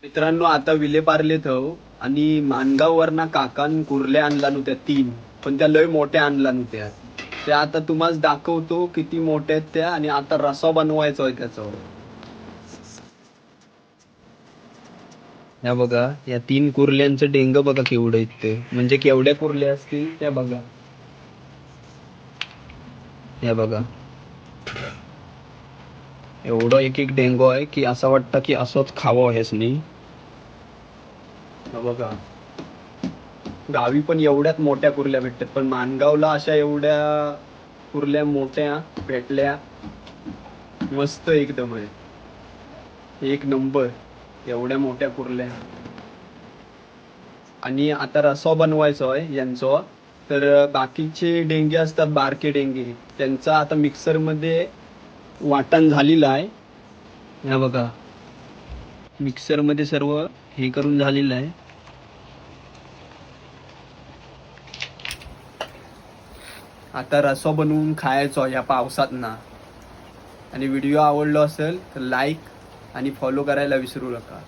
मित्रांनो आता विलेपार्लेत हो आणि माणगाववरना काकान कुर्ल्या आणला नव्हत्या 3, पण त्या लय मोठ्या आणला नव्हत्या. त्या आता तुम्हाला दाखवतो किती मोठ्या आहेत त्या, आणि आता रसा बनवायचा आहे त्याचा. या बघा या 3 कुर्ल्यांचं डेंग बघा केवढं आहेत ते, म्हणजे केवढ्या कुर्ल्या असतील त्या बघा. या बघा एवढं एक एक डेंगो आहे की असं वाटतं की असंच खावं हेच नाही. बघा गावी पण एवढ्याच मोठ्या कुर्ल्या भेटतात, पण माणगावला अशा एवढ्या कुर्ल्या मोठ्या भेटल्या. मस्त एकदम आहे, एक नंबर एवढ्या मोठ्या कुर्ल्या. आणि आता रस्सा बनवायचा आहे यांचं. तर बाकीचे डेंगे असतात बारके डेंगे, त्यांचा आता मिक्सर मध्ये वाटण झालेलं आहे. या बघा मिक्सर मध्ये सर्व हे करून झालेलं आहे. आता रस्सा बनवून खायचो या पावसात ना. आणि व्हिडिओ आवडला असेल तर लाईक आणि फॉलो करायला विसरू नका.